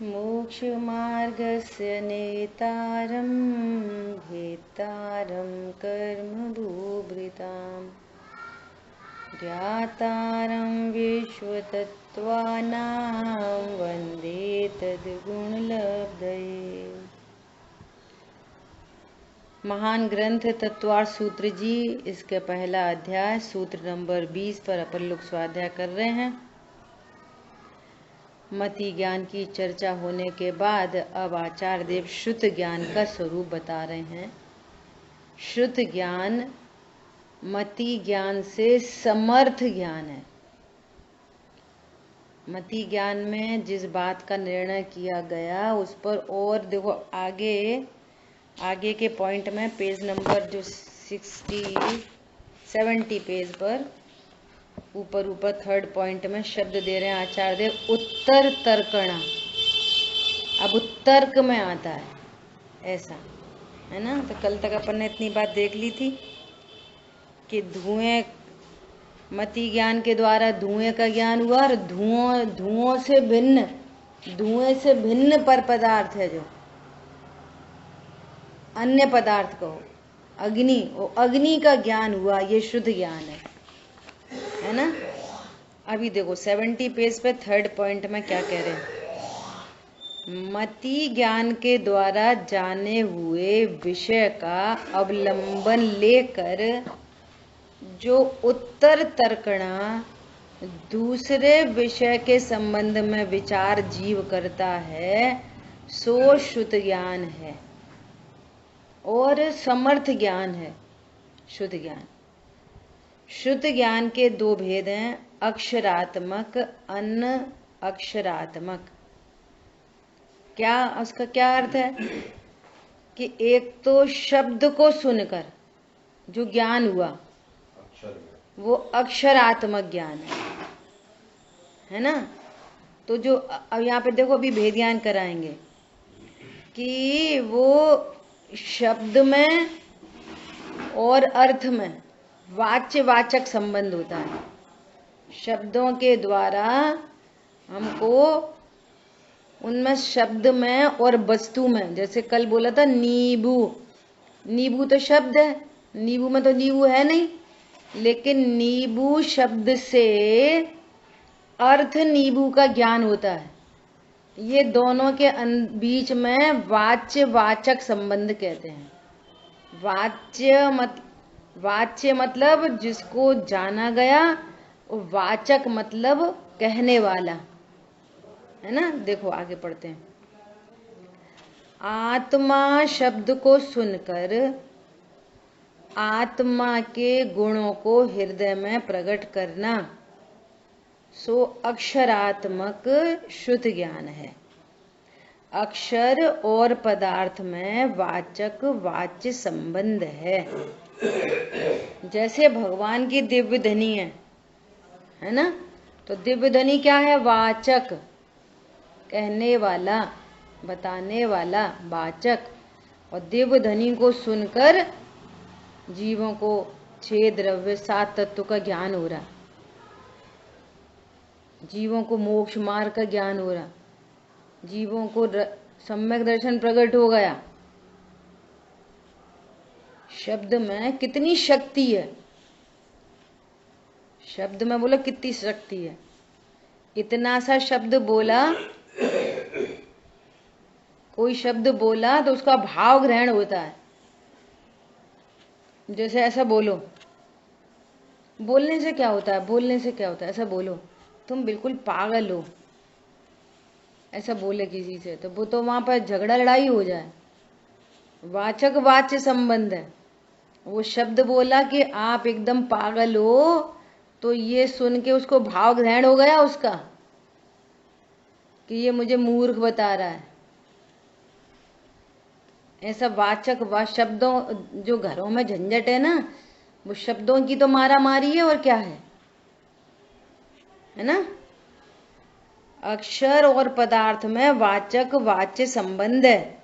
मोक्षमार्गस्य नेतारं भेत्तारं कर्मभूभृतां ज्ञातारं विश्वतत्त्वानां वन्दे तद्गुणलब्धये। महान ग्रंथ तत्वार्थ सूत्र जी, इसके पहला अध्याय सूत्र नंबर 20 पर अपन लोग स्वाध्याय कर रहे हैं। मति ज्ञान की चर्चा होने के बाद अब आचार्य देव शुद्ध ज्ञान का स्वरूप बता रहे हैं। शुद्ध ज्ञान मति ज्ञान से समर्थ ज्ञान है। मति ज्ञान में जिस बात का निर्णय किया गया उस पर और देखो आगे के पॉइंट में पेज नंबर जो 70 पेज पर ऊपर थर्ड पॉइंट में शब्द दे रहे हैं आचार्य देव, उत्तर तर्कणा। अब उत्तर्क में आता है, ऐसा है ना। तो कल तक अपन ने इतनी बात देख ली थी कि धुएं, मति ज्ञान के द्वारा धुएं का ज्ञान हुआ और धुएं से भिन्न पर पदार्थ है जो अन्य पदार्थ को अग्नि, वो अग्नि का ज्ञान हुआ, ये शुद्ध ज्ञान है ना। अभी देखो 70 पेज पे थर्ड पॉइंट में क्या कह रहे हैं। मति ज्ञान के द्वारा जाने हुए विषय का अवलंबन लेकर जो उत्तर तर्कणा दूसरे विषय के संबंध में विचार जीव करता है, सो शुद्ध ज्ञान है और समर्थ ज्ञान है। शुद्ध ज्ञान, शुद्ध ज्ञान के दो भेद हैं, अक्षरात्मक, अन अक्षरात्मक। क्या उसका क्या अर्थ है कि एक तो शब्द को सुनकर जो ज्ञान हुआ वो अक्षरात्मक ज्ञान है ना। तो जो अब यहाँ पे देखो अभी भेद ज्ञान कराएंगे कि वो शब्द में और अर्थ में वाच्य वाचक संबंध होता है। शब्दों के द्वारा हमको उनमें शब्द में और वस्तु में, जैसे कल बोला था नींबू तो शब्द है, नींबू में तो नींबू है नहीं, लेकिन नींबू शब्द से अर्थ नींबू का ज्ञान होता है। ये दोनों के बीच में वाच्य वाचक संबंध कहते हैं। वाच्य मतलब जिसको जाना गया, वाचक मतलब कहने वाला, है ना। देखो आगे पढ़ते हैं। आत्मा शब्द को सुनकर आत्मा के गुणों को हृदय में प्रकट करना, सो अक्षरात्मक शुद्ध ज्ञान है। अक्षर और पदार्थ में वाचक वाच्य संबंध है। जैसे भगवान की दिव्य ध्वनि है ना, तो दिव्य ध्वनि क्या है? वाचक, कहने वाला, बताने वाला, वाचक। और दिव्य ध्वनि को सुनकर जीवों को 6 द्रव्य 7 तत्व का ज्ञान हो रहा, जीवों को मोक्ष मार्ग का ज्ञान हो रहा, जीवों को सम्यक दर्शन प्रकट हो गया। शब्द में कितनी शक्ति है, शब्द में बोला कितनी शक्ति है। इतना सा शब्द बोला, कोई शब्द बोला तो उसका भाव ग्रहण होता है। जैसे ऐसा बोलो, बोलने से क्या होता है? बोलने से क्या होता है? ऐसा बोलो, तुम बिल्कुल पागल हो, ऐसा बोले किसी से तो वो तो वहां पर झगड़ा लड़ाई हो जाए। वाचक वाच्य संबंध है। वो शब्द बोला कि आप एकदम पागल हो, तो ये सुन के उसको भाव ग्रहण हो गया उसका कि ये मुझे मूर्ख बता रहा है। ऐसा वाचक शब्दों, जो घरों में झंझट है ना, वो शब्दों की तो मारा मारी है और क्या है ना। अक्षर और पदार्थ में वाचक वाच्य संबंध है।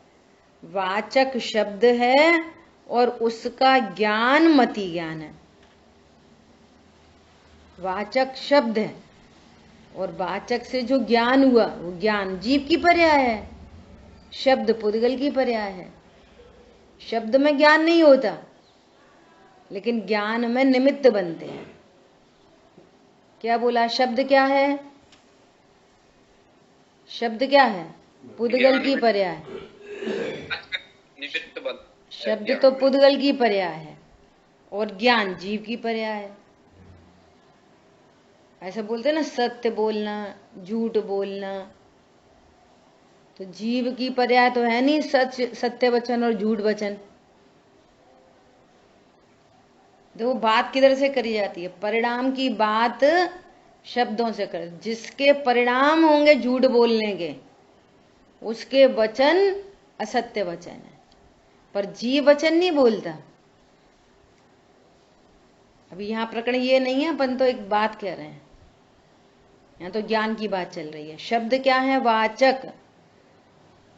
वाचक शब्द है और उसका ज्ञान मति ज्ञान है। वाचक शब्द है और वाचक से जो ज्ञान हुआ वो ज्ञान जीव की पर्याय है, शब्द पुद्गल की पर्याय है। शब्द में ज्ञान नहीं होता, लेकिन ज्ञान में निमित्त बनते हैं। क्या बोला? शब्द क्या है? शब्द क्या है? पुद्गल की पर्याय। शब्द तो पुद्गल की पर्याय है और ज्ञान जीव की पर्याय है। ऐसा बोलते हैं ना, सत्य बोलना, झूठ बोलना, तो जीव की पर्याय तो है नहीं सच, सत्य वचन और झूठ वचन। देखो बात किधर से करी जाती है? परिणाम की बात शब्दों से कर, जिसके परिणाम होंगे झूठ बोलने के, उसके वचन असत्य वचन है, पर जीव वचन नहीं बोलता। अभी यहाँ प्रकरण ये नहीं है, अपन तो एक बात कह रहे हैं, यहाँ तो ज्ञान की बात चल रही है। शब्द क्या है? वाचक,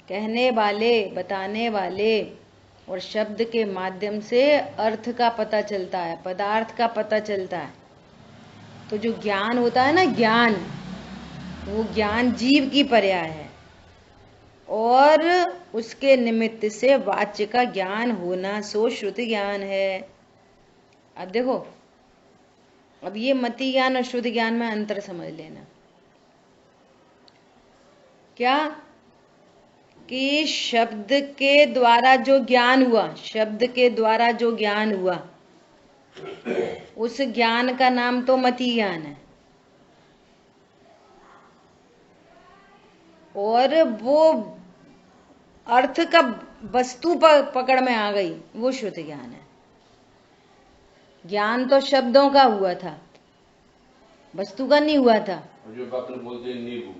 कहने वाले, बताने वाले, और शब्द के माध्यम से अर्थ का पता चलता है, पदार्थ का पता चलता है। तो जो ज्ञान होता है ना, ज्ञान, वो ज्ञान जीव की पर्याय है और उसके निमित्त से वाच्य का ज्ञान होना सो श्रुति ज्ञान है। अब देखो, अब ये मति ज्ञान और शुद्ध ज्ञान में अंतर समझ लेना। क्या? कि शब्द के द्वारा जो ज्ञान हुआ, शब्द के द्वारा जो ज्ञान हुआ, उस ज्ञान का नाम तो मति ज्ञान है, और वो अर्थ का वस्तु पकड़ में आ गई, वो शुद्ध ज्ञान है। ज्ञान तो शब्दों का हुआ था, वस्तु का नहीं हुआ था। जो बात बोलते हैं नींबू,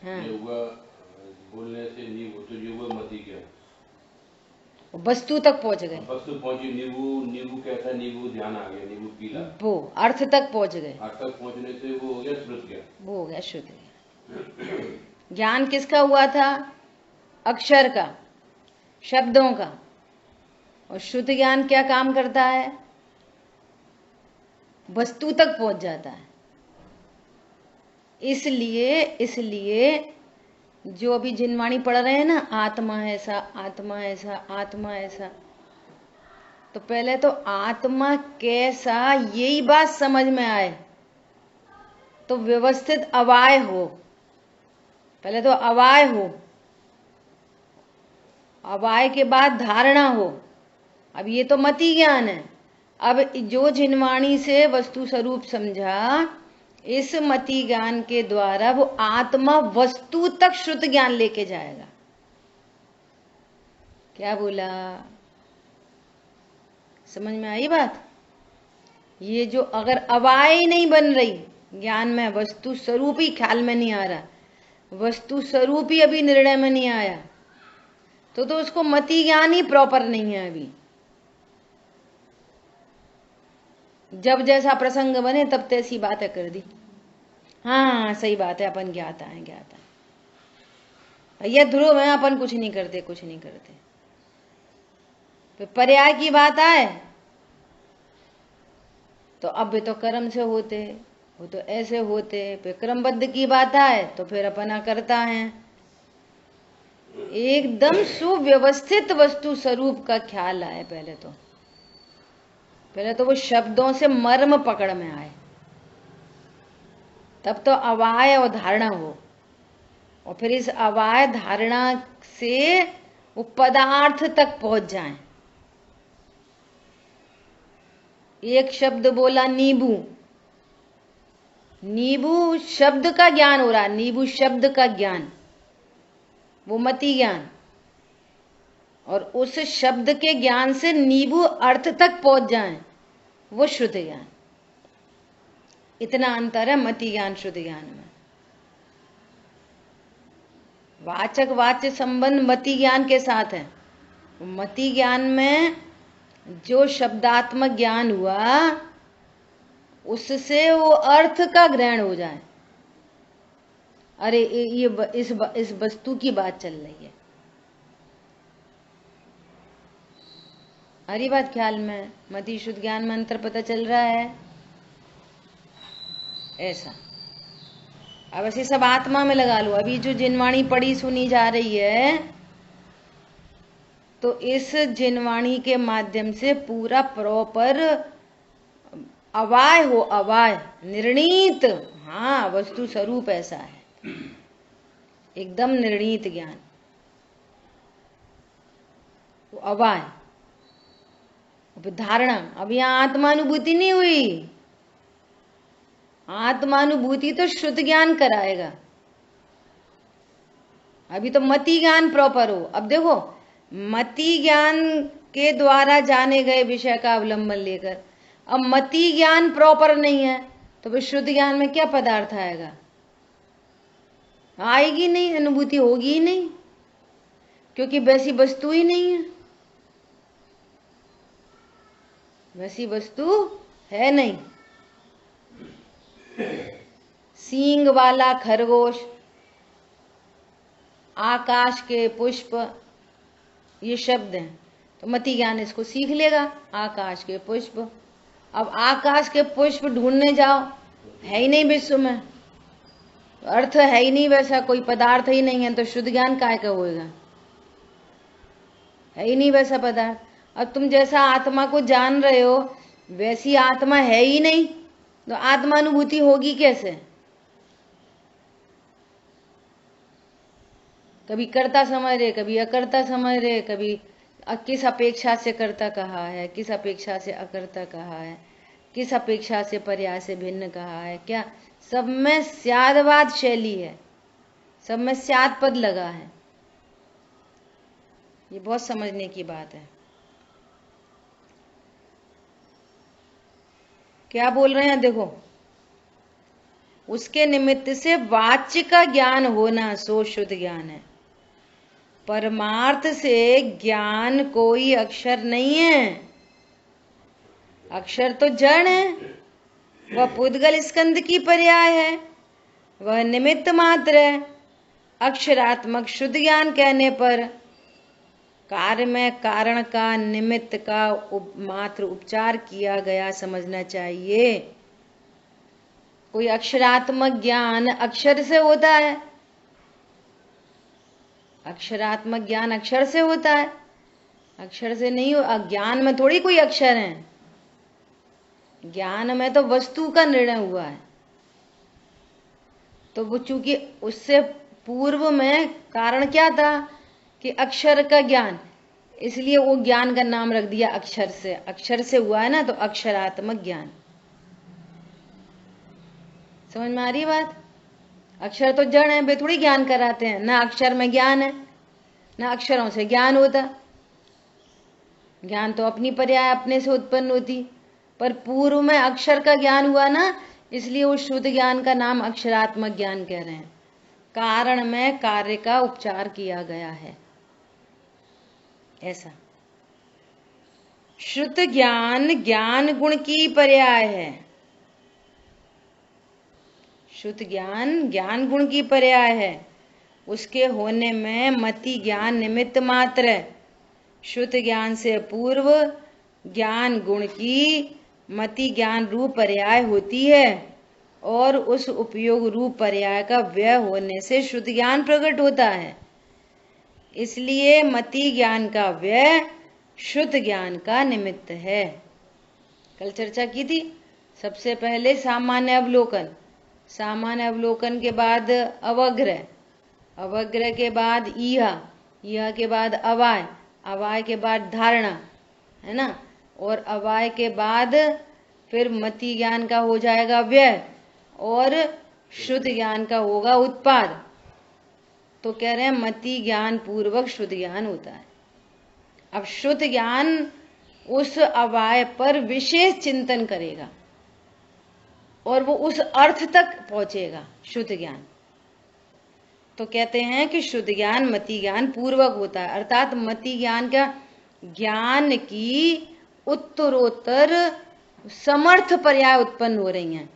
हाँ, ये हुआ बोलने से नींबू, तो ये हुआ मति ज्ञान, वस्तु तक पहुंच गए। वस्तु पहुंची, नींबू, नींबू कैसा? नींबू ध्यान आ गया, नींबू पीला, वो अर्थ तक पहुंच गए। अर्थ तक पहुंचने से वो हो गया श्रुत ज्ञान, वो हो गया शुद्ध ज्ञान। ज्ञान किसका हुआ था? अक्षर का, शब्दों का। और शुद्ध ज्ञान क्या काम करता है? वस्तु तक पहुंच जाता है। इसलिए जो अभी जिनवाणी पढ़ रहे हैं ना, आत्मा ऐसा, आत्मा ऐसा, आत्मा ऐसा, तो पहले तो आत्मा कैसा यही बात समझ में आए तो व्यवस्थित अवाय हो। पहले तो अवाय हो, अवाय के बाद धारणा हो। अब ये तो मति ज्ञान है। अब जो जिनवाणी से वस्तु स्वरूप समझा, इस मति ज्ञान के द्वारा वो आत्मा वस्तु तक श्रुत ज्ञान लेके जाएगा। क्या बोला? समझ में आई बात? ये जो अगर अवाय नहीं बन रही ज्ञान में, वस्तु स्वरूप ही ख्याल में नहीं आ रहा, वस्तु स्वरूप ही अभी निर्णय में नहीं आया, तो उसको मति ज्ञान ही प्रॉपर नहीं है अभी। जब जैसा प्रसंग बने तब तैसी बातें कर दी। हाँ सही बात है, अपन ज्ञाता है, ज्ञाता है, यह ध्रुव है, अपन कुछ नहीं करते, कुछ नहीं करते। तो पर्याय की बात आए तो अब भी तो कर्म से होते, वो तो ऐसे होते। फिर क्रमबद्ध की बात आए तो फिर अपना करता है। एकदम सुव्यवस्थित वस्तु स्वरूप का ख्याल आए पहले तो वो शब्दों से मर्म पकड़ में आए, तब तो अवाय और धारणा हो, और फिर इस अवाय धारणा से वो पदार्थ तक पहुंच जाए। एक शब्द बोला नींबू, नींबू शब्द का ज्ञान हो रहा, नींबू शब्द का ज्ञान, वो मति ज्ञान, और उस शब्द के ज्ञान से नींबू अर्थ तक पहुंच जाए, वो शुद्ध ज्ञान। इतना अंतर है मति ज्ञान शुद्ध ज्ञान में। वाचक वाच्य संबंध मति ज्ञान के साथ है। मति ज्ञान में जो शब्दात्मक ज्ञान हुआ, उससे वो अर्थ का ग्रहण हो जाए। अरे ये इस वस्तु की बात चल रही है, हरी बात ख्याल में, मति शुद्ध ज्ञान में अंतर पता चल रहा है ऐसा। अब ऐसे सब आत्मा में लगा लो। अभी जो जिनवाणी पढ़ी सुनी जा रही है, तो इस जिनवाणी के माध्यम से पूरा प्रॉपर अवाय हो, अवाय निर्णीत, हाँ वस्तु स्वरूप ऐसा है, एकदम निर्णीत ज्ञान, तो अवाय धारणा। अब यहाँ आत्मानुभूति नहीं हुई, आत्मानुभूति तो शुद्ध ज्ञान कराएगा। अभी तो मति ज्ञान प्रॉपर हो। अब देखो, मति ज्ञान के द्वारा जाने गए विषय का अवलंबन लेकर, अब मति ज्ञान प्रॉपर नहीं है तो फिर शुद्ध ज्ञान में क्या पदार्थ आएगा? आएगी नहीं, अनुभूति होगी ही नहीं, क्योंकि वैसी वस्तु ही नहीं है, वैसी वस्तु है नहीं। सींग वाला खरगोश, आकाश के पुष्प, ये शब्द हैं, तो मति ज्ञान इसको सीख लेगा, आकाश के पुष्प। अब आकाश के पुष्प ढूंढने जाओ, है ही नहीं विश्व में, अर्थ है ही नहीं, वैसा कोई पदार्थ ही नहीं है, तो शुद्ध ज्ञान काय का होएगा? है ही नहीं वैसा पदार्थ। अब तुम जैसा आत्मा को जान रहे हो वैसी आत्मा है ही नहीं, तो आत्मानुभूति होगी कैसे? कभी कर्ता समझ रहे, कभी अकर्ता समझ रहे, कभी किस अपेक्षा से कर्ता कहा है, किस अपेक्षा से अकर्ता कहा है, किस अपेक्षा से पर्याय से भिन्न कहा है, क्या सब में स्यादवाद शैली है, सब में स्याद पद लगा है। ये बहुत समझने की बात है। क्या बोल रहे हैं देखो, उसके निमित्त से वाच्य का ज्ञान होना सो शुद्ध ज्ञान है। परमार्थ से ज्ञान कोई अक्षर नहीं है, अक्षर तो जड़ है, वह पुद्गल स्कंद की पर्याय है, वह निमित्त मात्र है। अक्षरात्मक शुद्ध ज्ञान कहने पर कार्य में कारण का, निमित्त का मात्र उपचार किया गया समझना चाहिए। कोई अक्षरात्मक ज्ञान अक्षर से होता है, अक्षरात्मक ज्ञान अक्षर से होता है, अक्षर से नहीं हो। ज्ञान में थोड़ी कोई अक्षर है, ज्ञान में तो वस्तु का निर्णय हुआ है। तो वो चूंकि उससे पूर्व में कारण क्या था कि अक्षर का ज्ञान, इसलिए वो ज्ञान का नाम रख दिया अक्षर से, अक्षर से हुआ है ना, तो अक्षरात्मक ज्ञान। समझ में आ रही बात? अक्षर तो जड़ है, वे थोड़ी ज्ञान कराते हैं, ना अक्षर में ज्ञान है, ना अक्षरों से ज्ञान होता। ज्ञान तो अपनी पर्याय अपने से उत्पन्न होती, पर पूर्व में अक्षर का ज्ञान हुआ ना, इसलिए उस शुद्ध ज्ञान का नाम अक्षरात्मक ज्ञान कह रहे हैं। कारण में कार्य का उपचार किया गया है, ऐसा। शुद्ध ज्ञान ज्ञान गुण की पर्याय है, शुद्ध ज्ञान ज्ञान गुण की पर्याय है। उसके होने में मति ज्ञान निमित्त मात्र है। शुद्ध ज्ञान से पूर्व ज्ञान गुण की मति ज्ञान रूप पर्याय होती है, और उस उपयोग रूप पर्याय का व्यय होने से शुद्ध ज्ञान प्रकट होता है। इसलिए मति ज्ञान का व्यय शुद्ध ज्ञान का निमित्त है। कल चर्चा की थी। सबसे पहले सामान्य अवलोकन, सामान्य अवलोकन के बाद अवग्रह, अवग्रह के बाद ईहा, ईहा के बाद अवाय, अवाय के बाद धारणा, है ना, और अवाय के बाद फिर मति ज्ञान का हो जाएगा व्यय, और शुद्ध ज्ञान का होगा उत्पाद। तो कह रहे हैं मति ज्ञान पूर्वक शुद्ध ज्ञान होता है। अब शुद्ध ज्ञान उस अवाय पर विशेष चिंतन करेगा और वो उस अर्थ तक पहुंचेगा, शुद्ध ज्ञान। तो कहते हैं कि शुद्ध ज्ञान मति ज्ञान पूर्वक होता है, अर्थात मति ज्ञान का ज्ञान की उत्तरोत्तर समर्थ पर्याय उत्पन्न हो रही हैं,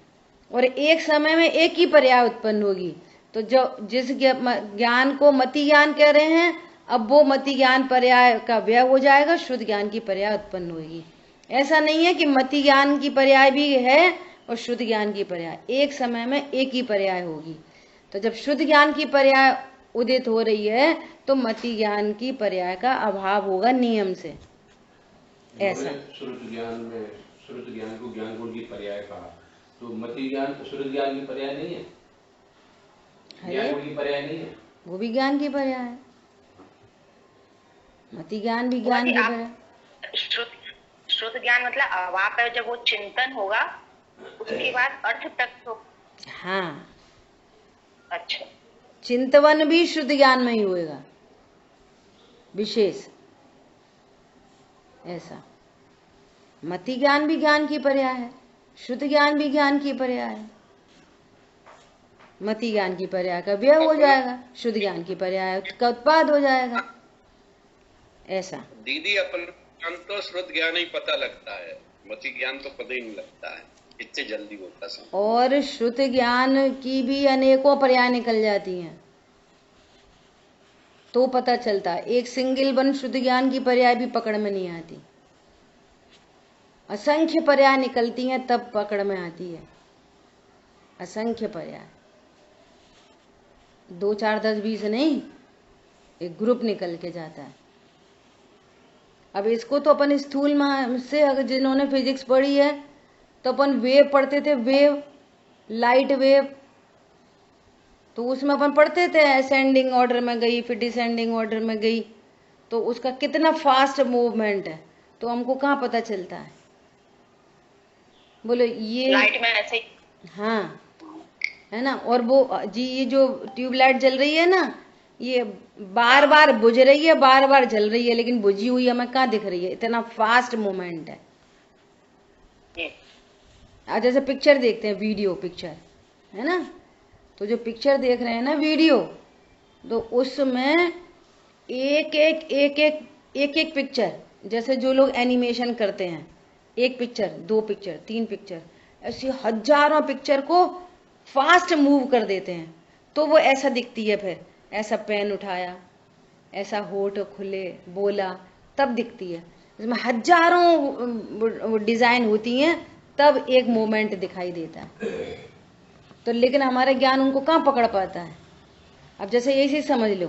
और एक समय में एक ही पर्याय उत्पन्न होगी। तो जो जिस ज्ञान को मति ज्ञान कह रहे हैं, अब वो मति ज्ञान पर्याय का व्यय हो जाएगा, शुद्ध ज्ञान की पर्याय उत्पन्न होगी। ऐसा नहीं है कि मति ज्ञान की पर्याय भी है और शुद्ध ज्ञान की पर्याय, एक समय में एक ही पर्याय होगी। तो जब शुद्ध ज्ञान की पर्याय उदित हो रही है तो मति ज्ञान की पर्याय का अभाव होगा नियम से। ऐसा श्रुत ज्ञान को ज्ञान गुण की पर्याय कहा, तो मति ज्ञान श्रुत ज्ञान की पर्याय नहीं है? ज्ञान गुण की पर्याय नहीं है? वो भी ज्ञान की पर्याय है, मति ज्ञान भी ज्ञान की पर्याय। श्रुत ज्ञान मतलब वहां पर जब वो चिंतन होगा उसके बाद अर्थ तक हो। हाँ, अच्छा, चिंतवन भी शुद्ध ज्ञान में ही होएगा विशेष। ऐसा मति ज्ञान भी ज्ञान की पर्याय है, शुद्ध ज्ञान भी ज्ञान की पर्याय है। मति ज्ञान की पर्याय का व्यय हो जाएगा, शुद्ध ज्ञान की पर्याय का उत्पाद हो जाएगा। ऐसा दीदी अपन ज्ञान तो श्रुत ज्ञान ही पता लगता है, मति ज्ञान तो पता ही नहीं लगता है, इतने जल्दी होता है। और श्रुत ज्ञान की भी अनेकों पर्याय निकल जाती हैं तो पता चलता है। एक सिंगल वन शुद्ध ज्ञान की पर्याय भी पकड़ में नहीं आती, असंख्य पर्याय निकलती हैं तब पकड़ में आती है। असंख्य पर्याय, 2 4 10 20 नहीं, एक ग्रुप निकल के जाता है। अब इसको तो अपन स्थूल में से, अगर जिन्होंने फिजिक्स पढ़ी है तो अपन वेव पढ़ते थे, वेव, लाइट वेव, तो उसमें अपन पढ़ते थे असेंडिंग ऑर्डर में गई फिर डिसेंडिंग ऑर्डर में गई, तो उसका कितना फास्ट मूवमेंट है, तो हमको कहाँ पता चलता है? बोलो ये लाइट में ऐसे ही। हाँ, है ना। और वो जी ये जो ट्यूबलाइट जल रही है ना, ये बार बार बुझ रही है, बार बार जल रही है, लेकिन बुझी हुई हमें कहाँ दिख रही है? इतना फास्ट मूवमेंट है। आज जैसे पिक्चर देखते हैं, वीडियो पिक्चर, है ना, तो जो पिक्चर देख रहे हैं ना वीडियो, तो उसमें एक पिक्चर, जैसे जो लोग एनिमेशन करते हैं, 1 पिक्चर 2 पिक्चर 3 पिक्चर, ऐसी हजारों पिक्चर को फास्ट मूव कर देते हैं, तो वो ऐसा दिखती है। फिर ऐसा पेन उठाया, ऐसा होठ खुले, बोला, तब दिखती है। इसमें हजारों डिजाइन होती हैं, तब एक मोमेंट दिखाई देता है। तो लेकिन हमारा ज्ञान उनको कहाँ पकड़ पाता है? अब जैसे ऐसे समझ लो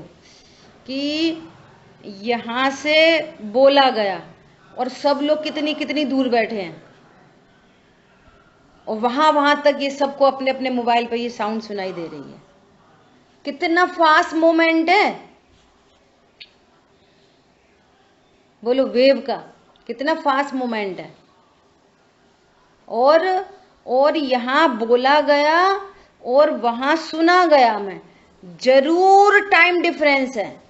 कि यहाँ से बोला गया और सब लोग कितनी कितनी दूर बैठे हैं, और वहां तक ये सबको अपने अपने मोबाइल पर ये साउंड सुनाई दे रही है। कितना फास्ट मोमेंट है, बोलो, वेव का कितना फास्ट मोमेंट है। और यहां बोला गया और वहां सुना गया में जरूर टाइम डिफरेंस है।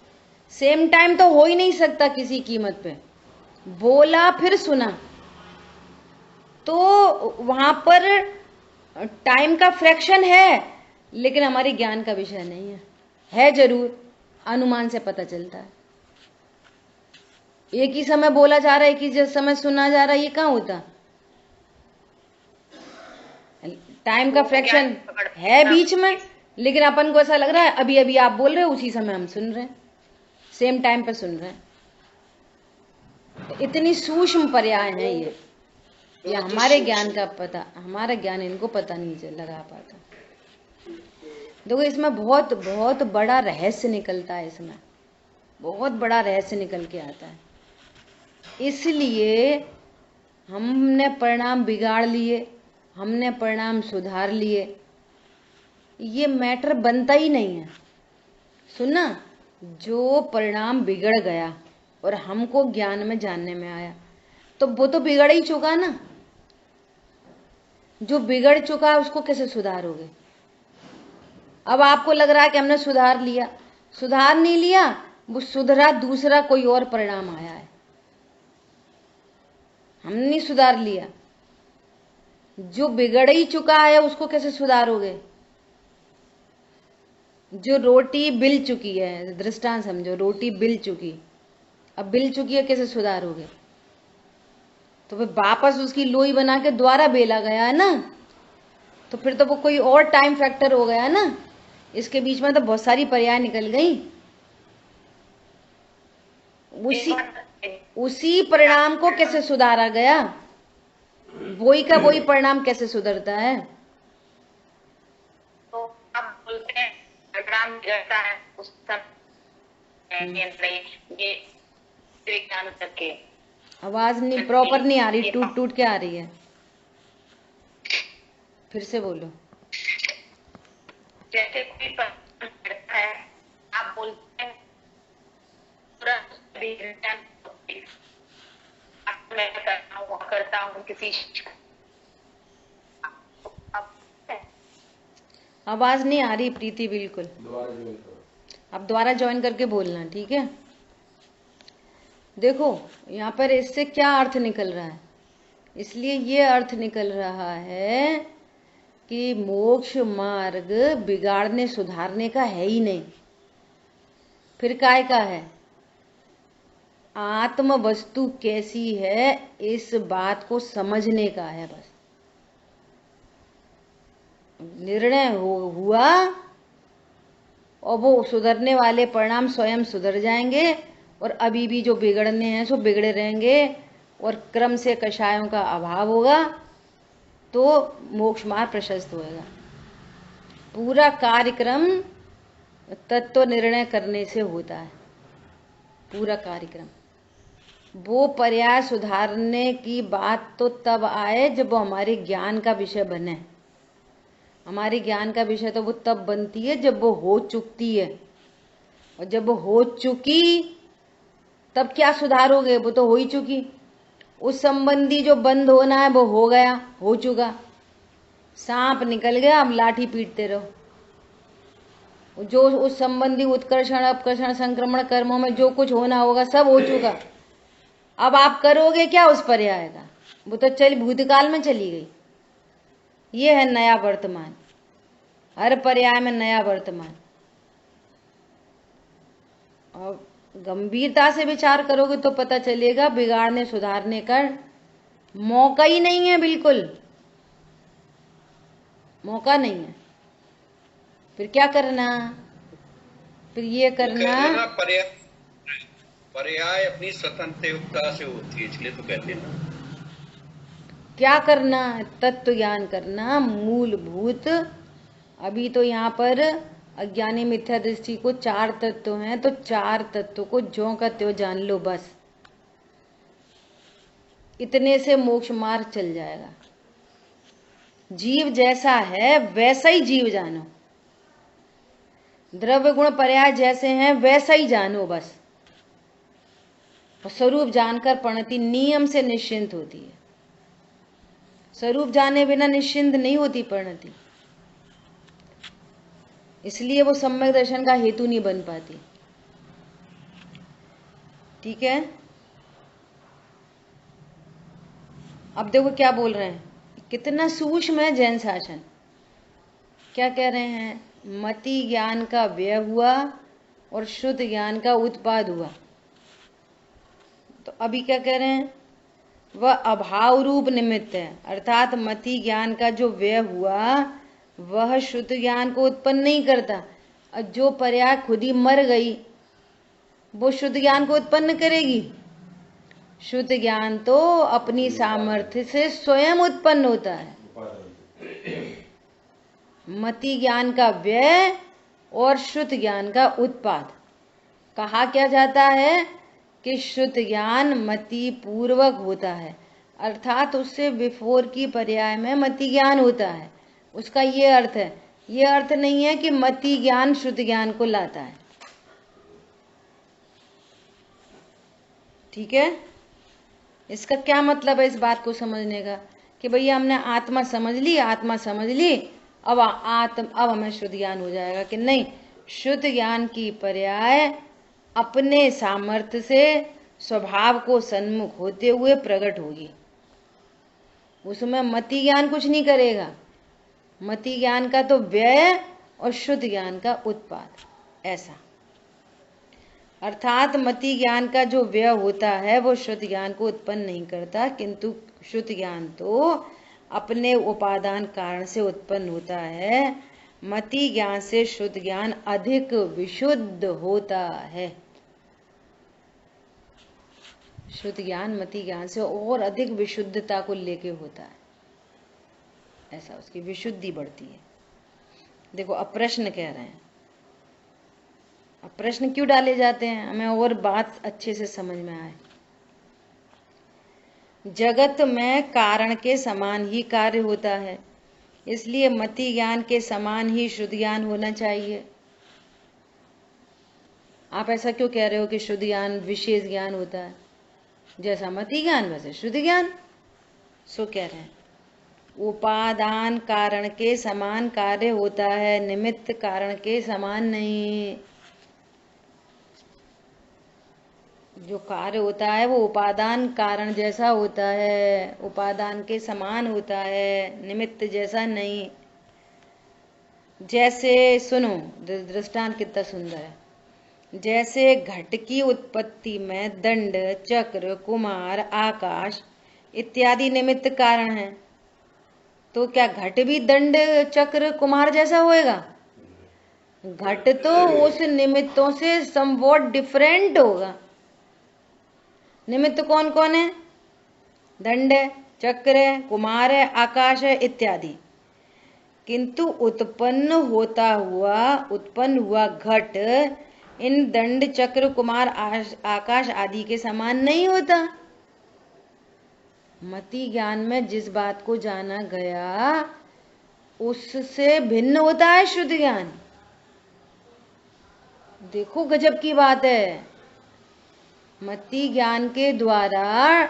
सेम टाइम तो हो ही नहीं सकता किसी कीमत पे। बोला फिर सुना, तो वहां पर टाइम का फ्रैक्शन है, लेकिन हमारे ज्ञान का विषय नहीं है जरूर, अनुमान से पता चलता है। एक ही समय बोला जा रहा है, एक ही समय सुना जा रहा है, ये कहाँ होता? टाइम का फ्रैक्शन है बीच में, लेकिन अपन को ऐसा लग रहा है अभी अभी आप बोल रहे हो, उसी समय हम सुन रहे हैं, सेम टाइम पे सुन रहे हैं। इतनी सूक्ष्म पर्याय है ये हमारे ज्ञान का पता, हमारा ज्ञान इनको पता नहीं लगा पाता। देखो, इसमें बहुत बहुत बड़ा रहस्य निकलता है, इसमें बहुत बड़ा रहस्य निकल के आता है। इसलिए हमने परिणाम बिगाड़ लिए, हमने परिणाम सुधार लिए, ये मैटर बनता ही नहीं है। सुना, जो परिणाम बिगड़ गया और हमको ज्ञान में जानने में आया, तो वो तो बिगड़ ही चुका ना। जो बिगड़ चुका है उसको कैसे सुधारोगे? अब आपको लग रहा है कि हमने सुधार लिया, सुधार नहीं लिया, वो सुधरा दूसरा कोई और परिणाम आया है, हमने नहीं सुधार लिया। जो बिगड़ ही चुका है उसको कैसे सुधारोगे? जो रोटी बिल चुकी है, दृष्टांत समझो, रोटी बिल चुकी, अब बिल चुकी है, कैसे सुधारोगे? तो फिर वापस उसकी लोई बना के दोबारा बेला गया है ना, तो फिर तो वो कोई और टाइम फैक्टर हो गया ना। इसके बीच में तो बहुत सारी पर्याय निकल गई। उसी परिणाम को कैसे सुधारा गया? वही का वही परिणाम कैसे सुधरता है? तो आप बोलते हैं परिणाम बिगड़ता है उस समय ये विज्ञान करके। आवाज नहीं प्रॉपर नहीं आ रही, टूट टूट के आ रही है, फिर से बोलो। जैसे कोई प्रश्न करता है, आप बोलते हैं मैं करता हूँ किसी आवाज नहीं आ रही प्रीति बिल्कुल। दोबारा ज्वाइन करो। अब दोबारा ज्वाइन करके बोलना, ठीक है। देखो यहाँ पर इससे क्या अर्थ निकल रहा है, इसलिए ये अर्थ निकल रहा है कि मोक्ष मार्ग बिगाड़ने सुधारने का है ही नहीं, फिर काय का है? आत्म वस्तु कैसी है इस बात को समझने का है बस। निर्णय हुआ और वो सुधरने वाले परिणाम स्वयं सुधर जाएंगे, और अभी भी जो बिगड़ने हैं सो बिगड़े रहेंगे, और क्रम से कषायों का अभाव होगा तो मोक्ष मार्ग प्रशस्त होएगा। पूरा कार्यक्रम तत्व निर्णय करने से होता है, पूरा कार्यक्रम। वो पर्याय सुधारने की बात तो तब आए जब वो हमारे ज्ञान का विषय बने। हमारे ज्ञान का विषय तो वो तब बनती है जब वो हो चुकती है, और जब वो हो चुकी तब क्या सुधार हो गए? वो तो हो ही चुकी। उस संबंधी जो बंद होना है वो हो गया, हो चुका। सांप निकल गया, अब लाठी पीटते रहो। जो उस संबंधी उत्कर्षण अपकर्षण संक्रमण कर्मों में जो कुछ होना होगा सब हो चुका। अब आप करोगे क्या उस पर्याय का? वो तो चल भूतकाल में चली गई। ये है नया वर्तमान, हर पर्याय में नया वर्तमान। और गंभीरता से विचार करोगे तो पता चलेगा बिगाड़ने सुधारने का मौका ही नहीं है, बिल्कुल मौका नहीं है। फिर क्या करना? फिर ये करना पर्याय अपनी स्वतंत्रता से होती है, इसलिए तो कहते हैं ना। क्या करना? तत्व ज्ञान करना, मूलभूत। अभी तो यहाँ पर अज्ञानी मिथ्या दृष्टि को 4 तत्व हैं, तो 4 तत्व को ज्यों का त्यों जान लो बस। इतने से मोक्ष मार्ग चल जाएगा। जीव जैसा है वैसा ही जीव जानो, द्रव्य गुण पर्याय जैसे हैं वैसा ही जानो बस। स्वरूप जानकर परिणति नियम से निश्चिंत होती है। स्वरूप जाने बिना निश्चिंत नहीं होती परिणति, इसलिए वो सम्यक दर्शन का हेतु नहीं बन पाती। ठीक है। अब देखो क्या बोल रहे हैं, कितना सूक्ष्म है जैन शासन। क्या कह रहे हैं? मति ज्ञान का व्यय हुआ और शुद्ध ज्ञान का उत्पाद हुआ। तो अभी क्या कह रहे हैं? वह अभाव रूप निमित्त है, अर्थात मति ज्ञान का जो व्यय हुआ वह शुद्ध ज्ञान को उत्पन्न नहीं करता। और जो पर्याय खुद ही मर गई वो शुद्ध ज्ञान को उत्पन्न करेगी? शुद्ध ज्ञान तो अपनी सामर्थ्य से स्वयं उत्पन्न होता है। मति ज्ञान का व्यय और शुद्ध ज्ञान का उत्पाद। कहा क्या जाता है कि शुद्ध ज्ञान मति पूर्वक होता है, अर्थात उससे बिफोर की पर्याय में मति ज्ञान होता है। उसका ये अर्थ है, ये अर्थ नहीं है कि मति ज्ञान शुद्ध ज्ञान को लाता है। ठीक है। इसका क्या मतलब है इस बात को समझने का कि भैया हमने आत्मा समझ ली, आत्मा समझ ली, अब हमें शुद्ध ज्ञान हो जाएगा? कि नहीं, शुद्ध ज्ञान की पर्याय अपने सामर्थ्य से स्वभाव को सन्मुख होते हुए प्रकट होगी। उसमें मति ज्ञान कुछ नहीं करेगा। मति ज्ञान का तो व्यय और शुद्ध ज्ञान का उत्पाद, ऐसा। अर्थात मति ज्ञान का जो व्यय होता है वो शुद्ध ज्ञान को उत्पन्न नहीं करता, किंतु शुद्ध ज्ञान तो अपने उपादान कारण से उत्पन्न होता है। मति ज्ञान से शुद्ध ज्ञान अधिक विशुद्ध होता है। शुद्ध ज्ञान मति ज्ञान से और अधिक विशुद्धता को लेके होता है, ऐसा उसकी विशुद्धि बढ़ती है। देखो अब प्रश्न कह रहे हैं, अब प्रश्न क्यों डाले जाते हैं, हमें और बात अच्छे से समझ में आए। जगत में कारण के समान ही कार्य होता है, इसलिए मति ज्ञान के समान ही शुद्ध ज्ञान होना चाहिए। आप ऐसा क्यों कह रहे हो कि शुद्ध ज्ञान विशेष ज्ञान होता है? जैसा मति ज्ञान वैसे शुद्ध ज्ञान। सो कह रहे हैं उपादान कारण के समान कार्य होता है, निमित्त कारण के समान नहीं। जो कार्य होता है वो उपादान कारण जैसा होता है, उपादान के समान होता है, निमित्त जैसा नहीं। जैसे सुनो, दृष्टांत कितना सुंदर है। जैसे घट की उत्पत्ति में दंड, चक्र, कुमार, आकाश इत्यादि निमित्त कारण है, तो क्या घट भी दंड, चक्र, कुमार जैसा होएगा? घट तो उस निमित्तों से समवॉट डिफरेंट होगा। निमित्त कौन कौन है? दंड है, चक्र है, कुमार है, आकाश है इत्यादि। किंतु उत्पन्न हुआ घट इन दंड, चक्र, कुमार, आकाश आदि के समान नहीं होता। मति ज्ञान में जिस बात को जाना गया उससे भिन्न होता है शुद्ध ज्ञान। देखो गजब की बात है। मति ज्ञान के द्वारा,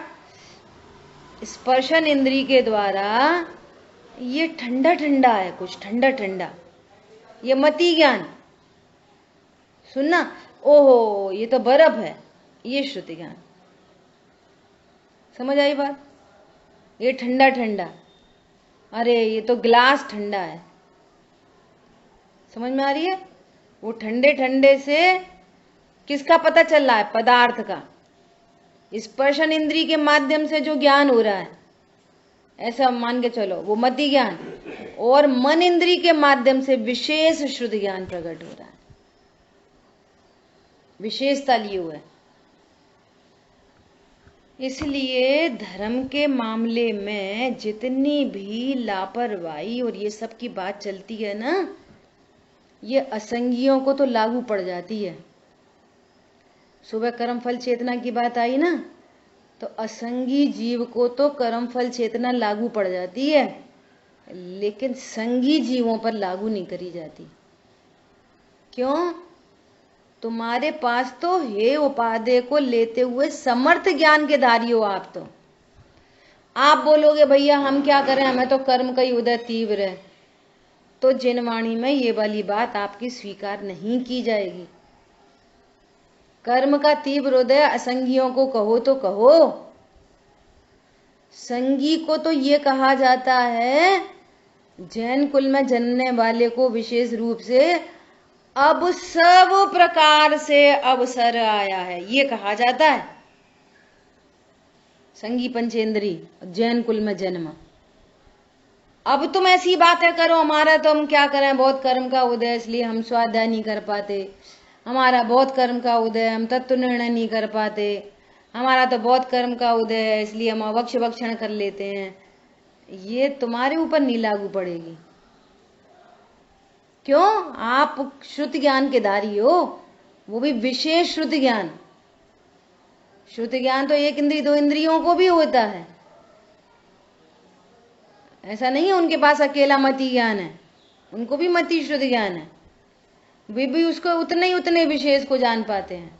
स्पर्शन इंद्री के द्वारा ये ठंडा ठंडा है, कुछ ठंडा ठंडा, ये मति ज्ञान। सुनना, ओहो ये तो बर्फ है, ये शुद्ध ज्ञान। समझ आई बात? ये ठंडा ठंडा, अरे ये तो गिलास ठंडा है। समझ में आ रही है? वो ठंडे ठंडे से किसका पता चल रहा है? पदार्थ का। स्पर्शन इंद्री के माध्यम से जो ज्ञान हो रहा है, ऐसा मान के चलो, वो मति ज्ञान। और मन इंद्री के माध्यम से विशेष शुद्ध ज्ञान प्रकट हो रहा है। विशेषता लिए हुए। इसलिए धर्म के मामले में जितनी भी लापरवाही और ये सब की बात चलती है ना, ये असंगियों को तो लागू पड़ जाती है। सुबह कर्म फल चेतना की बात आई ना, तो असंगी जीव को तो कर्म फल चेतना लागू पड़ जाती है, लेकिन संगी जीवों पर लागू नहीं करी जाती। क्यों? तुम्हारे पास तो हे उपादेय को लेते हुए समर्थ ज्ञान के धारी हो आप। तो आप बोलोगे भैया हम क्या करें, हमें तो कर्म का ही उदय तीव्र है, तो जिनवाणी में ये वाली बात आपकी स्वीकार नहीं की जाएगी। कर्म का तीव्र उदय असंगियों को कहो तो कहो, संगी को तो ये कहा जाता है जैन कुल में जन्मने वाले को विशेष रूप से अब सब प्रकार से अवसर आया है, ये कहा जाता है। संगी पंचेंद्री जैन कुल में जन्म। अब तुम ऐसी बातें करो, हमारा तो हम क्या करें, बहुत कर्म का उदय, इसलिए हम स्वाध्याय नहीं कर पाते, हमारा बहुत कर्म का उदय, हम तत्व निर्णय नहीं कर पाते, हमारा तो बहुत कर्म का उदय है, इसलिए हम अवक्ष भक्षण कर लेते हैं। ये तुम्हारे ऊपर नहीं लागू पड़ेगी। क्यों? आप शुद्ध ज्ञान के धारी हो, वो भी विशेष शुद्ध ज्ञान। शुद्ध ज्ञान तो एक इंद्री दो इंद्रियों को भी होता है। ऐसा नहीं है उनके पास अकेला मति ज्ञान है, उनको भी मति शुद्ध ज्ञान है, वे भी उसको उतने विशेष को जान पाते हैं।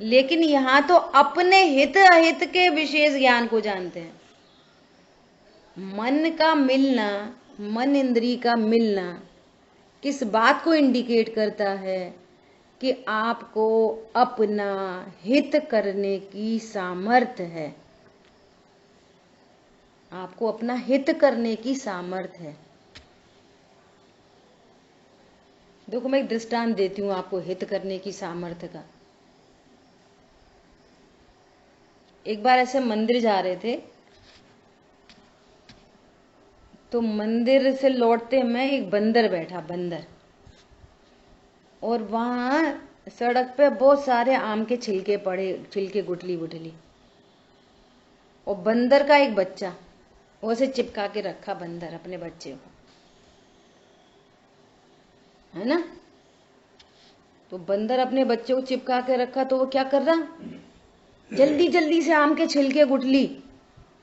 लेकिन यहाँ तो अपने हित अहित के विशेष ज्ञान को जानते हैं। मन का मिलना, मन इंद्री का मिलना किस बात को इंडिकेट करता है? कि आपको अपना हित करने की सामर्थ्य है। आपको अपना हित करने की सामर्थ्य है। देखो मैं एक दृष्टांत देती हूँ आपको हित करने की सामर्थ्य का। एक बार ऐसे मंदिर जा रहे थे, तो मंदिर से लौटते में एक बंदर बैठा, बंदर, और वहां सड़क पे बहुत सारे आम के छिलके पड़े, छिलके गुठली गुठली, और बंदर का एक बच्चा वो से चिपका के रखा, बंदर अपने बच्चे को, है ना। तो बंदर अपने बच्चे को चिपका के रखा, तो वो क्या कर रहा, जल्दी जल्दी से आम के छिलके गुठली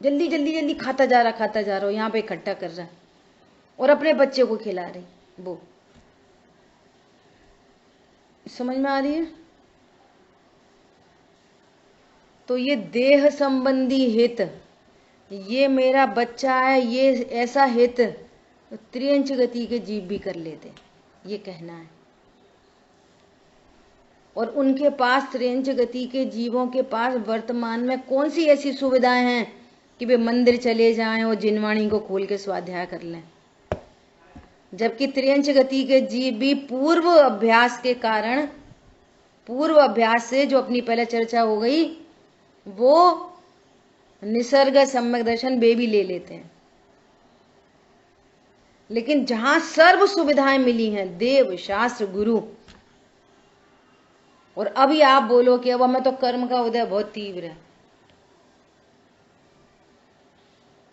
जल्दी जल्दी जल्दी खाता जा रहा, यहाँ पे इकट्ठा कर रहा है और अपने बच्चे को खिला रही। वो समझ में आ रही है? तो ये देह संबंधी हित, ये मेरा बच्चा है, ये ऐसा हित तो त्रियंच गति के जीव भी कर लेते, ये कहना है। और उनके पास, त्रियंच गति के जीवों के पास वर्तमान में कौन सी ऐसी सुविधाएं हैं कि वे मंदिर चले जाएं और जिनवाणी को खोल के स्वाध्याय कर लें, जबकि त्रियंच गति के जीव भी पूर्व अभ्यास के कारण, पूर्व अभ्यास से जो अपनी पहले चर्चा हो गई, वो निसर्ग सम्यक दर्शन वे भी ले लेते हैं। लेकिन जहां सर्व सुविधाएं मिली हैं, देव, शास्त्र, गुरु, और अभी आप बोलो कि अब हमें तो कर्म का उदय बहुत तीव्र है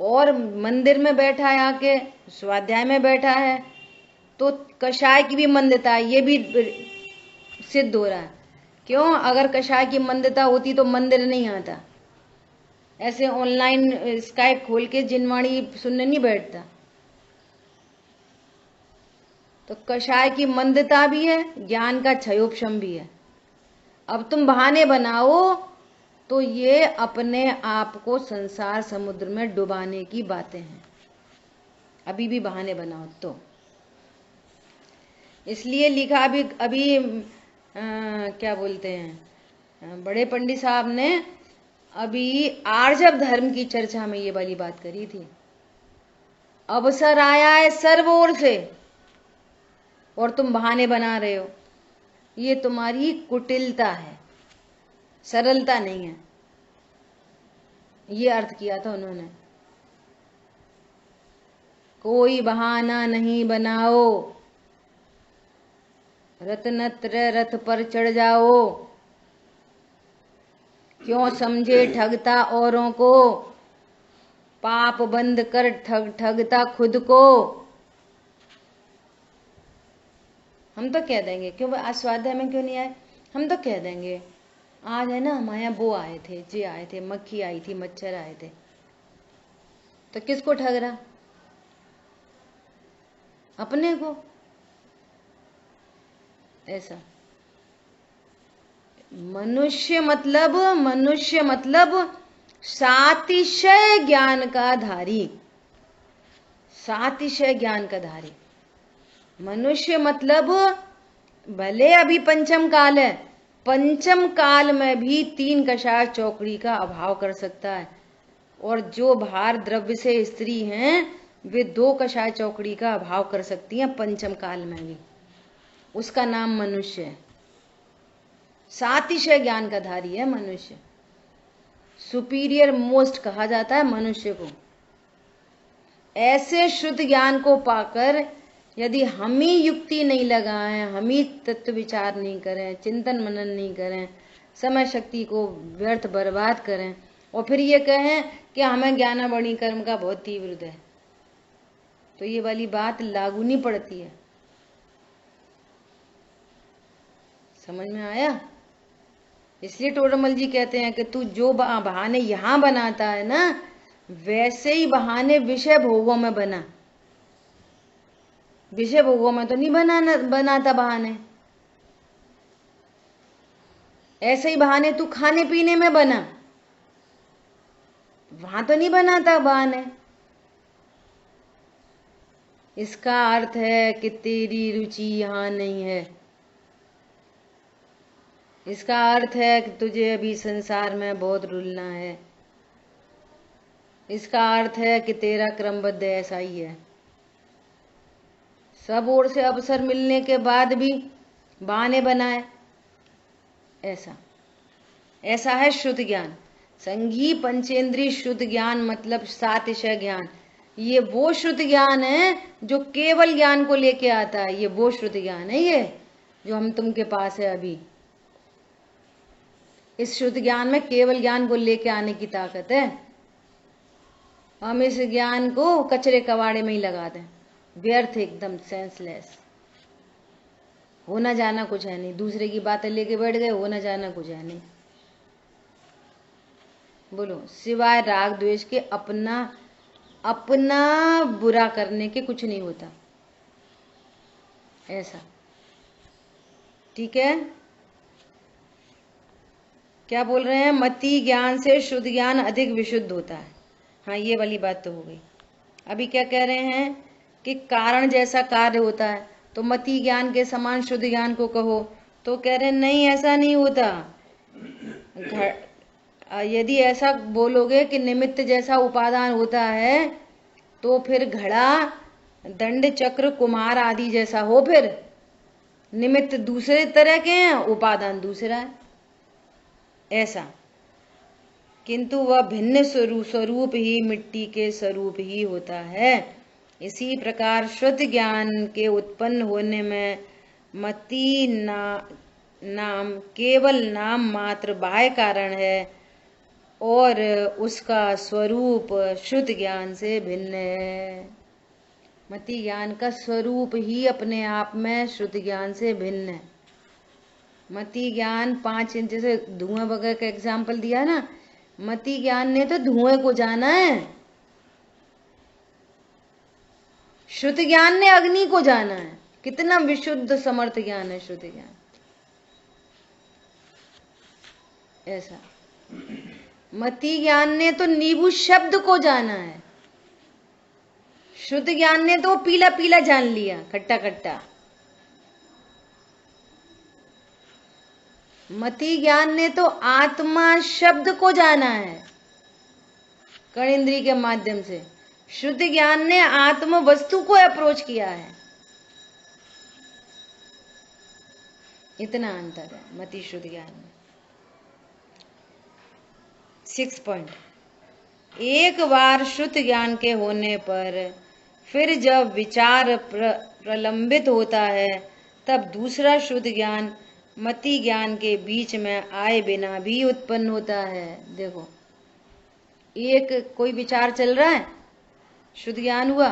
और मंदिर में बैठा है, आके स्वाध्याय में बैठा है, तो कषाय की भी मंदता है, ये भी सिद्ध हो रहा है। क्यों? अगर कषाय की मंदता होती तो मंदिर नहीं आता, ऐसे ऑनलाइन स्काइप खोल के जिनवाणी सुनने नहीं बैठता। तो कषाय की मंदता भी है, ज्ञान का क्षयोपशम भी है। अब तुम बहाने बनाओ तो ये अपने आप को संसार समुद्र में डुबाने की बातें हैं। अभी भी बहाने बनाओ तो, इसलिए लिखा अभी क्या बोलते हैं, बड़े पंडित साहब ने अभी आर्जव धर्म की चर्चा में ये वाली बात करी थी। अवसर आया है सर्व ओर से और तुम बहाने बना रहे हो, ये तुम्हारी कुटिलता है, सरलता नहीं है। ये अर्थ किया था उन्होंने। कोई बहाना नहीं बनाओ, रत्नत्र रथ पर चढ़ जाओ, क्यों समझे ठगता औरों को, पाप बंद कर ठगता खुद को। हम तो कह देंगे, क्यों आज स्वाध्याय में क्यों नहीं आए, हम तो कह देंगे आज है ना हमारे यहाँ वो आए थे, जे आए थे, मक्खी आई थी, मच्छर आए थे। तो किसको ठग रहा? अपने को। ऐसा मनुष्य मतलब सातिशय ज्ञान का धारी, सातिशय ज्ञान का धारी। मनुष्य मतलब भले अभी पंचम काल है, पंचम काल में भी 3 कषाय चौकड़ी का अभाव कर सकता है, और जो भार द्रव्य से स्त्री हैं वे 2 कषाय चौकड़ी का अभाव कर सकती हैं पंचम काल में भी। उसका नाम मनुष्य है, सातिशय ज्ञान का धारी है मनुष्य। सुपीरियर मोस्ट कहा जाता है मनुष्य को। ऐसे शुद्ध ज्ञान को पाकर यदि हम ही युक्ति नहीं लगाएं, हम ही तत्व विचार नहीं करें, चिंतन मनन नहीं करें, समय शक्ति को व्यर्थ बर्बाद करें, और फिर ये कहें कि हमें ज्ञानावणी कर्म का बहुत तीव्र है, तो ये वाली बात लागू नहीं पड़ती है। समझ में आया? इसलिए टोडरमल जी कहते हैं कि तू जो बहाने यहां बनाता है ना, वैसे ही बहाने विषय भोगों में बना। विषय भोगों में तो नहीं बनाता बहाने। ऐसे ही बहाने तू खाने पीने में बना, वहां तो नहीं बनाता बहाने। इसका अर्थ है कि तेरी रुचि यहां नहीं है। इसका अर्थ है कि तुझे अभी संसार में बहुत रुलना है। इसका अर्थ है कि तेरा क्रमबद्ध ऐसा ही है। सब ओर से अवसर मिलने के बाद भी बहाने बनाए, ऐसा है शुद्ध ज्ञान। संघी पंचेंद्रीय शुद्ध ज्ञान मतलब सातिशय ज्ञान। ये वो शुद्ध ज्ञान है जो केवल ज्ञान को लेके आता है। ये वो शुद्ध ज्ञान है ये जो हम तुम के पास है अभी। इस शुद्ध ज्ञान में केवल ज्ञान को लेके आने की ताकत है। हम इस ज्ञान को कचरे कबाड़े में ही लगा दें, व्यर्थ, एकदम सेंसलेस। होना जाना कुछ है नहीं, दूसरे की बातें लेके बैठ गए, होना जाना कुछ है नहीं। बोलो, सिवाय राग द्वेष के अपना अपना बुरा करने के कुछ नहीं होता, ऐसा। ठीक है, क्या बोल रहे हैं? मति ज्ञान से शुद्ध ज्ञान अधिक विशुद्ध होता है। हाँ, ये वाली बात तो हो गई। अभी क्या कह रहे हैं कि कारण जैसा कार्य होता है, तो मति ज्ञान के समान शुद्ध ज्ञान को कहो, तो कह रहे हैं नहीं, ऐसा नहीं होता। यदि ऐसा बोलोगे कि निमित्त जैसा उपादान होता है, तो फिर घड़ा, दंड, चक्र, कुम्हार आदि जैसा हो। फिर निमित्त दूसरे तरह के हैं, उपादान दूसरा है, ऐसा। किंतु वह भिन्न स्वरूप ही मिट्टी के स्वरूप ही होता है। इसी प्रकार शुद्ध ज्ञान के उत्पन्न होने में मति नाम केवल नाम मात्र बाह्य कारण है, और उसका स्वरूप शुद्ध ज्ञान से भिन्न है। मति ज्ञान का स्वरूप ही अपने आप में शुद्ध ज्ञान से भिन्न है। मति ज्ञान 5 इंच से धुआं वगैरह का एग्जाम्पल दिया ना, मति ज्ञान ने तो धुएं को जाना है, शुद्ध ज्ञान ने अग्नि को जाना है। कितना विशुद्ध समर्थ ज्ञान है शुद्ध ज्ञान, ऐसा। मति ज्ञान ने तो नींबू शब्द को जाना है, शुद्ध ज्ञान ने तो पीला पीला जान लिया, खट्टा खट्टा। मति ज्ञान ने तो आत्मा शब्द को जाना है कण इंद्री के माध्यम से, शुद्ध ज्ञान ने आत्म वस्तु को अप्रोच किया है। इतना अंतर है मति शुद्ध ज्ञान में। 6 पॉइंट। एक बार शुद्ध ज्ञान के होने पर फिर जब विचार प्रलंबित होता है, तब दूसरा शुद्ध ज्ञान मति ज्ञान के बीच में आए बिना भी उत्पन्न होता है। देखो, एक कोई विचार चल रहा है, शुद्ध ज्ञान हुआ,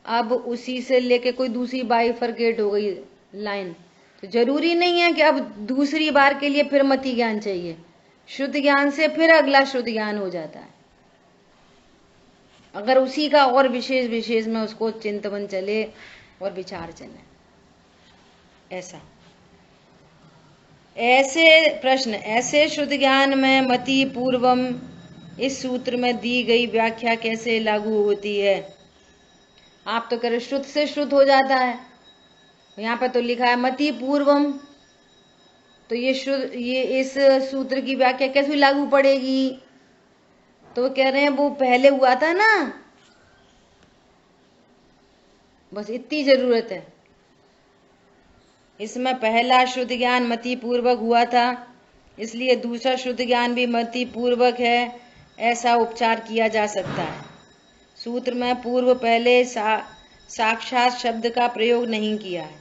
अब उसी से लेके कोई दूसरी बाइफरकेट हो गई लाइन, तो जरूरी नहीं है कि अब दूसरी बार के लिए फिर मति ज्ञान चाहिए। शुद्ध ज्ञान से फिर अगला शुद्ध ज्ञान हो जाता है, अगर उसी का और विशेष में उसको चिंतन चले और विचार चले, ऐसा। ऐसे प्रश्न, ऐसे शुद्ध ज्ञान में मति पूर्वम इस सूत्र में दी गई व्याख्या कैसे लागू होती है? आप तो कह रहे शुद्ध से शुद्ध हो जाता है, यहाँ पर तो लिखा है मति पूर्वम, तो ये इस सूत्र की व्याख्या कैसे लागू पड़ेगी? तो कह रहे हैं वो पहले हुआ था ना, बस इतनी जरूरत है। इसमें पहला शुद्ध ज्ञान मति पूर्वक हुआ था, इसलिए दूसरा शुद्ध ज्ञान भी मति पूर्वक है, ऐसा उपचार किया जा सकता है। सूत्र में पूर्व पहले साक्षात शब्द का प्रयोग नहीं किया है,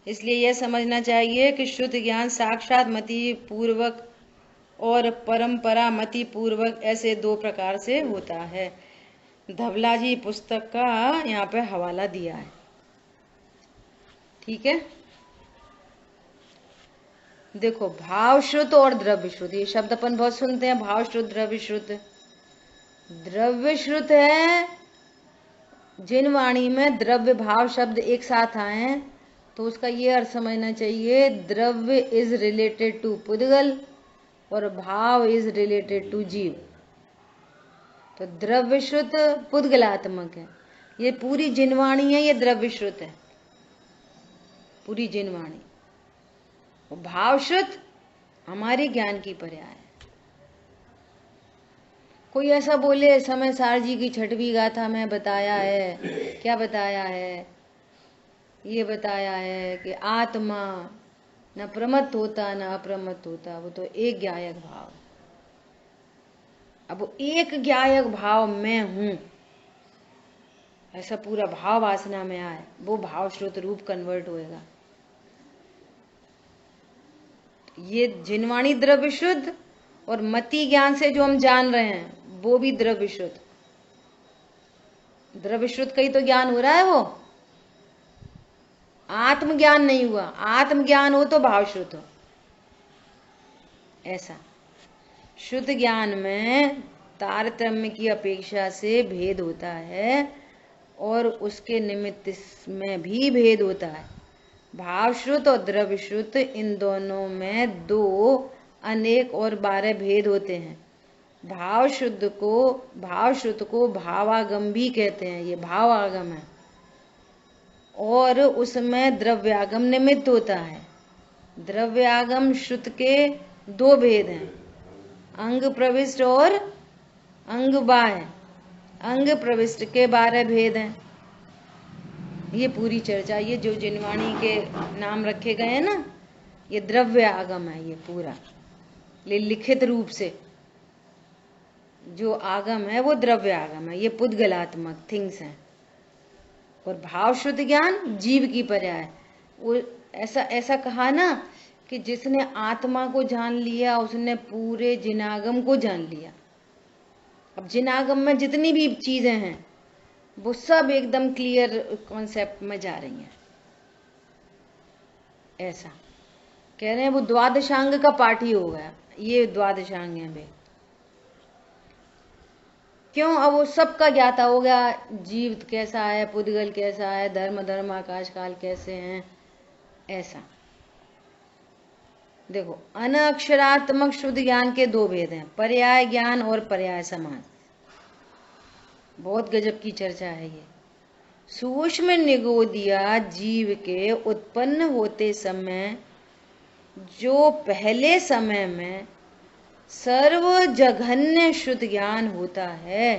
इसलिए यह समझना चाहिए कि शुद्ध ज्ञान साक्षात मति पूर्वक और परंपरा मति पूर्वक ऐसे 2 प्रकार से होता है। धवला जी पुस्तक का यहाँ पे हवाला दिया है, ठीक है। देखो, भाव शुद्ध और द्रव्य शुद्ध, ये शब्द अपन बहुत सुनते हैं, भाव शुद्ध द्रव्य शुद्ध। द्रव्य शुद्ध है जिन वाणी में द्रव्य भाव शब्द एक साथ आए, तो उसका ये अर्थ समझना चाहिए, द्रव्य इज रिलेटेड टू पुद्गल और भाव इज रिलेटेड टू जीव। तो द्रव्य शुद्ध पुद्गलात्मक है, ये पूरी जिनवाणी है, ये द्रव्य शुद्ध है, पूरी जिनवाणी। भाव शुद्ध हमारे ज्ञान की पर्याय है। कोई ऐसा बोले समय सार जी की 6वीं गाथा में बताया है, क्या बताया है? ये बताया है कि आत्मा न प्रमत्त होता न अप्रमत्त होता, वो तो एक ज्ञायक भाव। अब वो एक ज्ञायक भाव मैं हूं, ऐसा पूरा भाव वासना में आए, वो भाव श्रुत रूप कन्वर्ट होएगा। ये जिनवाणी द्रव्य शुद्ध और मति ज्ञान से जो हम जान रहे हैं वो भी द्रव्य शुद्ध। द्रव्य शुद्ध का ही तो ज्ञान हो रहा है वो, आत्मज्ञान नहीं हुआ। आत्मज्ञान हो तो भाव शुद्ध हो। ऐसा शुद्ध ज्ञान में तारतम्य की अपेक्षा से भेद होता है और उसके निमित्त में भी भेद होता है। भाव श्रुत और द्रव्य श्रुत, इन दोनों में 2 अनेक और 12 भेद होते हैं। भाव श्रुत को भावागम भी कहते हैं। ये भावागम है और उसमें द्रव्यागम निमित्त होता है। द्रव्यागम श्रुत के 2 भेद हैं, अंग प्रविष्ट और अंग बाह्य। अंग प्रविष्ट के 12 भेद हैं। ये पूरी चर्चा, ये जो जिनवाणी के नाम रखे गए हैं ना, ये द्रव्य आगम है। ये पूरा लिखित रूप से जो आगम है वो द्रव्य आगम है। ये पुद्गलात्मक थिंग्स हैं। और भाव शुद्ध ज्ञान जीव की पर्याय। वो ऐसा कहा ना कि जिसने आत्मा को जान लिया उसने पूरे जिनागम को जान लिया। अब जिनागम में जितनी भी चीजें हैं वो सब एकदम क्लियर कॉन्सेप्ट में जा रही हैं। ऐसा कह रहे हैं वो द्वादशांग का पाठ ही हो गया। ये द्वादशांग है वे। क्यों? अब वो सबका ज्ञाता हो गया। जीव कैसा है, पुद्गल कैसा है, धर्म आकाश काल कैसे हैं। ऐसा देखो, अनअक्षरात्मक शुद्ध ज्ञान के 2 भेद हैं, पर्याय ज्ञान और पर्याय समास। बहुत गजब की चर्चा है ये। सूक्ष्म निगोदिया जीव के उत्पन्न होते समय जो पहले समय में सर्व जघन्य शुद्ध ज्ञान होता है।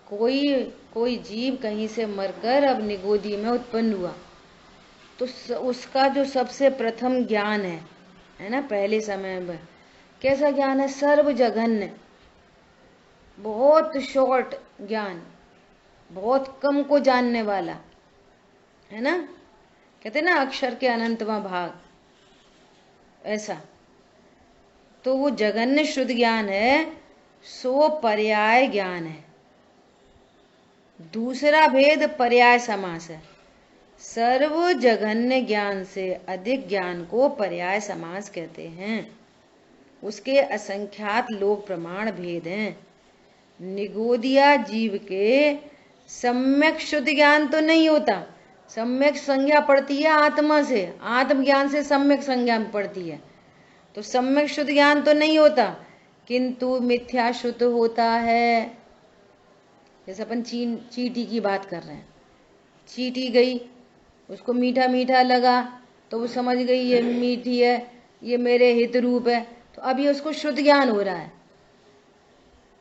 कोई जीव कहीं से मरकर अब निगोदी में उत्पन्न हुआ तो उसका जो सबसे प्रथम ज्ञान है ना, पहले समय में कैसा ज्ञान है? सर्व जघन्य, बहुत शॉर्ट ज्ञान, बहुत कम को जानने वाला है ना। कहते ना अक्षर के अनंतवा भाग, ऐसा। तो वो जघन्य शुद्ध ज्ञान है, सो पर्याय ज्ञान है। दूसरा भेद पर्याय समास है। सर्व जघन्य ज्ञान से अधिक ज्ञान को पर्याय समास कहते हैं। उसके असंख्यात लोक प्रमाण भेद हैं। निगोदिया जीव के सम्यक शुद्ध ज्ञान तो नहीं होता। सम्यक संज्ञा पड़ती है आत्मा से, आत्मज्ञान से सम्यक संज्ञा पड़ती है। तो सम्यक शुद्ध ज्ञान तो नहीं होता, किंतु मिथ्या शुद्ध होता है। जैसे अपन चींटी की बात कर रहे हैं। चींटी गई, उसको मीठा मीठा लगा तो वो समझ गई ये मीठी है, ये मेरे हित रूप है। तो अब ये उसको शुद्ध ज्ञान हो रहा है।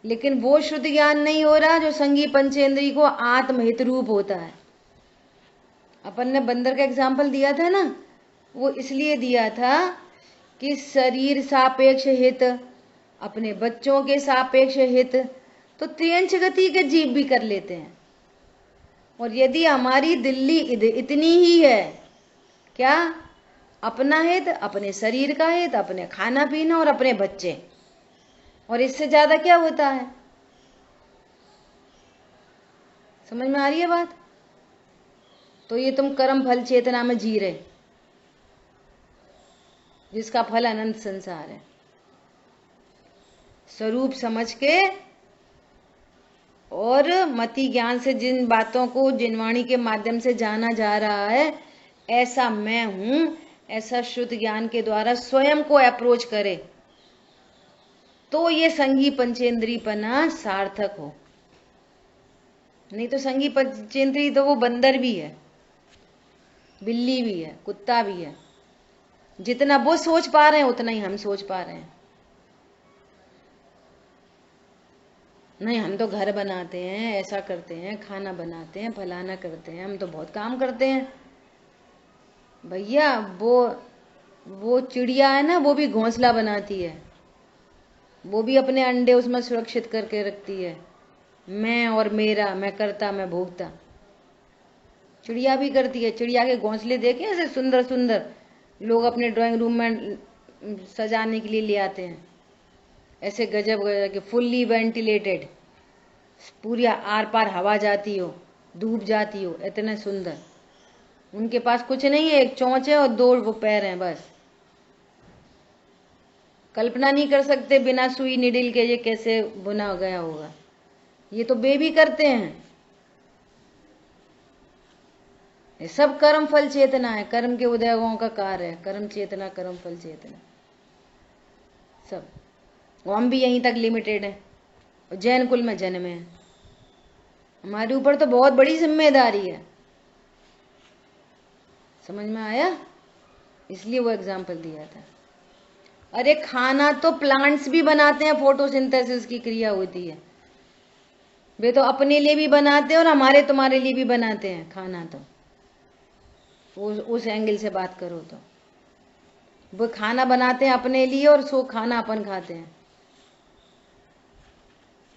लेकिन वो शुद्ध ज्ञान नहीं हो रहा जो संगी पंचेंद्री को आत्महित रूप होता है। अपन ने बंदर का एग्जाम्पल दिया था ना, वो इसलिए दिया था कि शरीर सापेक्ष हित, अपने बच्चों के सापेक्ष हित तो त्रियंश गति के जीव भी कर लेते हैं। और यदि हमारी दिल्ली इतनी ही है, क्या? अपना हित, अपने शरीर का हित, अपने खाना पीना और अपने बच्चे, और इससे ज्यादा क्या होता है? समझ में आ रही है बात? तो ये तुम कर्म फल चेतना में जी रहे, जिसका फल अनंत संसार है। स्वरूप समझ के और मति ज्ञान से जिन बातों को जिनवाणी के माध्यम से जाना जा रहा है, ऐसा मैं हूं, ऐसा शुद्ध ज्ञान के द्वारा स्वयं को अप्रोच करे तो ये संगी पंचेंद्रीपना सार्थक हो। नहीं तो संगी पंचेंद्री तो वो बंदर भी है, बिल्ली भी है, कुत्ता भी है। जितना वो सोच पा रहे हैं उतना ही हम सोच पा रहे हैं। नहीं, हम तो घर बनाते हैं, ऐसा करते हैं, खाना बनाते हैं, फलाना करते हैं, हम तो बहुत काम करते हैं। भैया वो चिड़िया है ना, वो भी घोंसला बनाती है, वो भी अपने अंडे उसमें सुरक्षित करके रखती है। मैं और मेरा, मैं करता मैं भोगता, चिड़िया भी करती है। चिड़िया के घोंसले देखे ऐसे सुंदर सुंदर, लोग अपने ड्राइंग रूम में सजाने के लिए ले आते हैं। ऐसे गजब गजब के, फुल्ली वेंटिलेटेड, पूरी आर पार हवा जाती हो, धूप जाती हो, इतने सुंदर। उनके पास कुछ नहीं है, एक चोंच है और 2 वो पैर हैं बस। कल्पना नहीं कर सकते बिना सुई निडिल के ये कैसे बुना गया होगा। ये तो बेबी करते हैं। ये सब कर्म फल चेतना है, कर्म के उदयोगों का कार्य है, कर्म चेतना, कर्म फल चेतना सब। वो हम भी यहीं तक लिमिटेड हैं, जैन कुल में जन्मे हैं। हमारे ऊपर तो बहुत बड़ी जिम्मेदारी है। समझ में आया? इसलिए वो एग्जाम्पल दिया था। अरे खाना तो प्लांट्स भी बनाते हैं, फोटोसिंथेसिस की क्रिया होती है। वे तो अपने लिए भी बनाते हैं और हमारे तुम्हारे लिए भी बनाते हैं खाना। तो उस एंगल से बात करो तो वो खाना बनाते हैं अपने लिए और सो खाना अपन खाते हैं।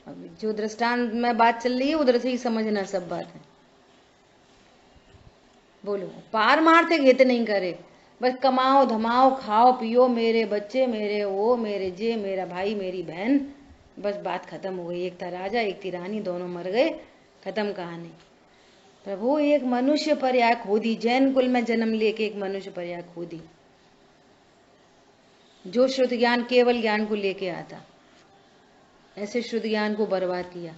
अब जो दृष्टांत में बात चल रही है उधर से ही समझना सब बात है। बोलो, पारमार्थिक हित नहीं करे, बस कमाओ धमाओ खाओ पियो, मेरे बच्चे मेरे वो मेरे जे, मेरा भाई मेरी बहन, बस बात खत्म हो गई। एक था राजा एक थी रानी, दोनों मर गए, खत्म कहानी। प्रभु एक मनुष्य पर्याय खो दी, जैन कुल में जन्म लेके एक मनुष्य पर्याय खो दी, जो शुद्ध ज्ञान केवल ज्ञान को लेके आता, ऐसे शुद्ध ज्ञान को बर्बाद किया।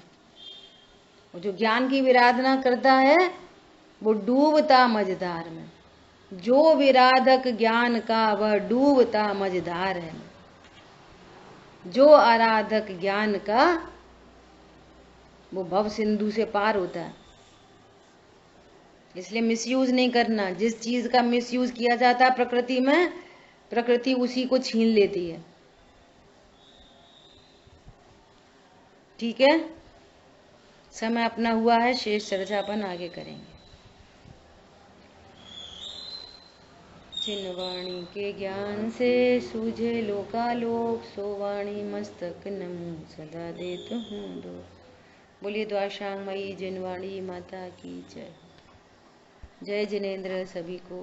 और जो ज्ञान की विराधना करता है वो डूबता मझधार में। जो विराधक ज्ञान का वह डूबता मझधार है, जो आराधक ज्ञान का वो भव सिंधु से पार होता है। इसलिए मिसयूज नहीं करना। जिस चीज का मिसयूज किया जाता है प्रकृति में, प्रकृति उसी को छीन लेती है। ठीक है, समय अपना हुआ है, शेष चर्चा अपन आगे करेंगे। जिन वाणी के ज्ञान से सूझे लोकालोक, सो वाणी मस्तक नमो सदा देत हूँ दो। बोलिए द्वाशांगमयी जिनवाणी माता की जय। जय जिनेन्द्र सभी को।